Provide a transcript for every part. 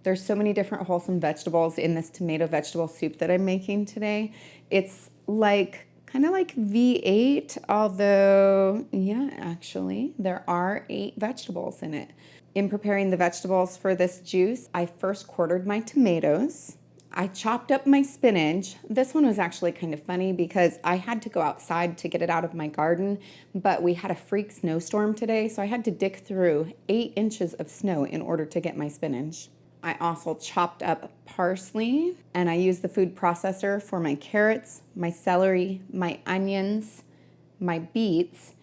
There's so many different wholesome vegetables in this tomato vegetable soup that I'm making today. It's like kind of like V8, although, yeah, actually, there are 8 vegetables in it. In preparing the vegetables for this juice, I first quartered my tomatoes. I chopped up my spinach. This one was actually kind of funny because I had to go outside to get it out of my garden, but we had a freak snowstorm today, so I had to dig through 8 inches of snow in order to get my spinach. I also chopped up parsley, and I used the food processor for my carrots, my celery, my onions, my beets,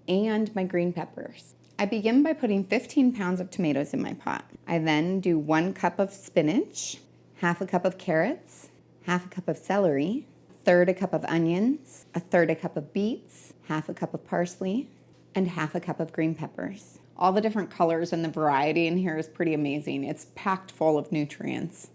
and my green peppers. I begin by putting 15 pounds of tomatoes in my pot. I then do 1 cup of spinach, half a cup of carrots, half a cup of celery, third a cup of onions, a third a cup of beets, half a cup of parsley, and half a cup of green peppers. All the different colors and the variety in here is pretty amazing. It's packed full of nutrients.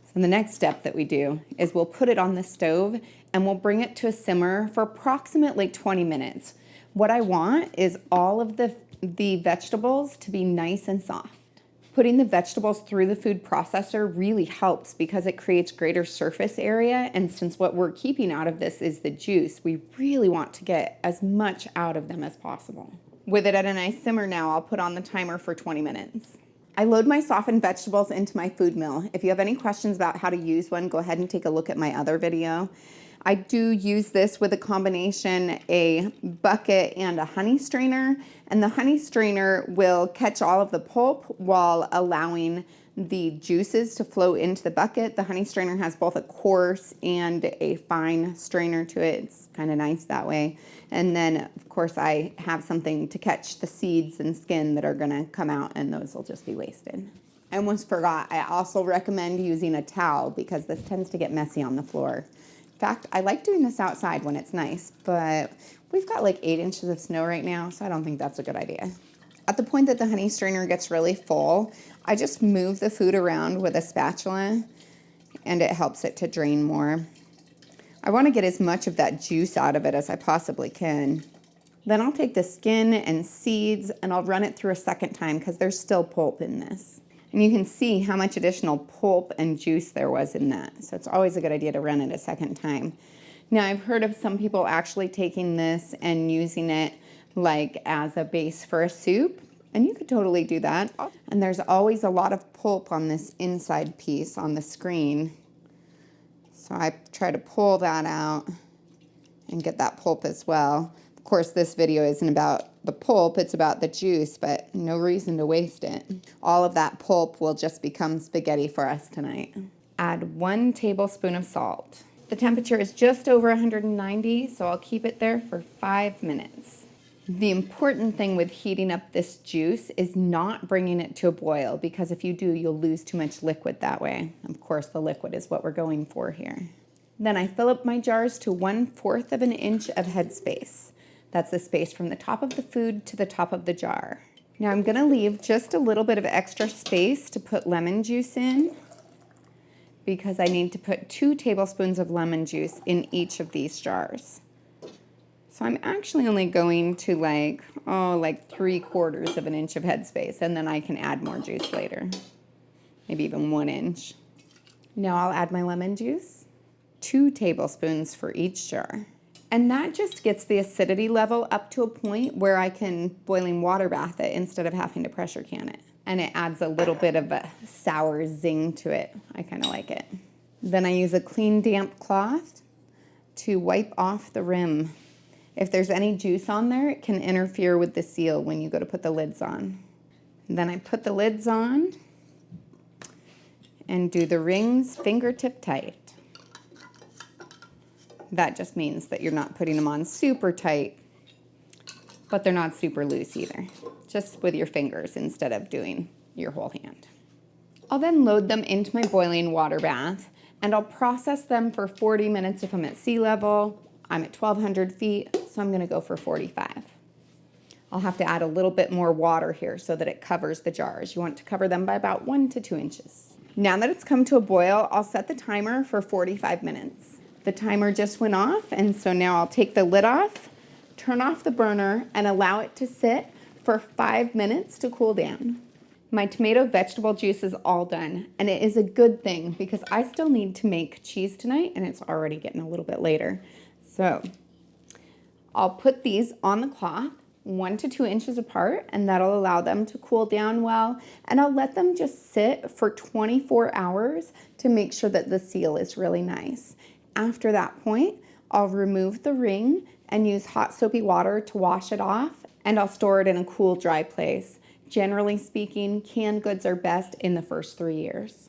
So the next step that we do is we'll put it on the stove and we'll bring it to a simmer for approximately 20 minutes. What I want is all of the vegetables to be nice and soft. Putting the vegetables through the food processor really helps because it creates greater surface area, and since what we're keeping out of this is the juice, we really want to get as much out of them as possible. With it at a nice simmer now, I'll put on the timer for 20 minutes. I load my softened vegetables into my food mill. If you have any questions about how to use one, go ahead and take a look at my other video. I do use this with a combination, a bucket and a honey strainer, and the honey strainer will catch all of the pulp while allowing the juices to flow into the bucket. The honey strainer has both a coarse and a fine strainer to it. It's kind of nice that way. And then, of course, I have something to catch the seeds and skin that are gonna come out, and those will just be wasted. I almost forgot, I also recommend using a towel because this tends to get messy on the floor. In fact, I like doing this outside when it's nice, but we've got like 8 inches of snow right now, so I don't think that's a good idea. At the point that the honey strainer gets really full, I just move the food around with a spatula and it helps it to drain more. I want to get as much of that juice out of it as I possibly can. Then I'll take the skin and seeds and I'll run it through a second time because there's still pulp in this. And you can see how much additional pulp and juice there was in that. So it's always a good idea to run it a second time. Now I've heard of some people actually taking this and using it like as a base for a soup, and you could totally do that. And there's always a lot of pulp on this inside piece on the screen. So I try to pull that out and get that pulp as well. Of course, this video isn't about the pulp, it's about the juice, but no reason to waste it. All of that pulp will just become spaghetti for us tonight. Add 1 tablespoon of salt. The temperature is just over 190, so I'll keep it there for 5 minutes. The important thing with heating up this juice is not bringing it to a boil, because if you do, you'll lose too much liquid that way. Of course, the liquid is what we're going for here. Then I fill up my jars to 1/4 of an inch of headspace. That's the space from the top of the food to the top of the jar. Now I'm gonna leave just a little bit of extra space to put lemon juice in, because I need to put 2 tablespoons of lemon juice in each of these jars. So I'm actually only going to like 3/4 of an inch of headspace, and then I can add more juice later. Maybe even 1 inch. Now I'll add my lemon juice, 2 tablespoons for each jar. And that just gets the acidity level up to a point where I can boiling water bath it instead of having to pressure can it. And it adds a little bit of a sour zing to it. I kind of like it. Then I use a clean damp cloth to wipe off the rim. If there's any juice on there, it can interfere with the seal when you go to put the lids on. Then I put the lids on and do the rings fingertip tight. That just means that you're not putting them on super tight, but they're not super loose either. Just with your fingers instead of doing your whole hand. I'll then load them into my boiling water bath, and I'll process them for 40 minutes if I'm at sea level. I'm at 1,200 feet, so I'm gonna go for 45. I'll have to add a little bit more water here so that it covers the jars. You want to cover them by about 1 to 2 inches. Now that it's come to a boil, I'll set the timer for 45 minutes. The timer just went off, and so now I'll take the lid off, turn off the burner, and allow it to sit for 5 minutes to cool down. My tomato vegetable juice is all done, and it is a good thing because I still need to make cheese tonight and it's already getting a little bit later. So I'll put these on the cloth 1 to 2 inches apart, and that'll allow them to cool down well. And I'll let them just sit for 24 hours to make sure that the seal is really nice. After that point, I'll remove the ring and use hot soapy water to wash it off, and I'll store it in a cool, dry place. Generally speaking, canned goods are best in the first 3 years.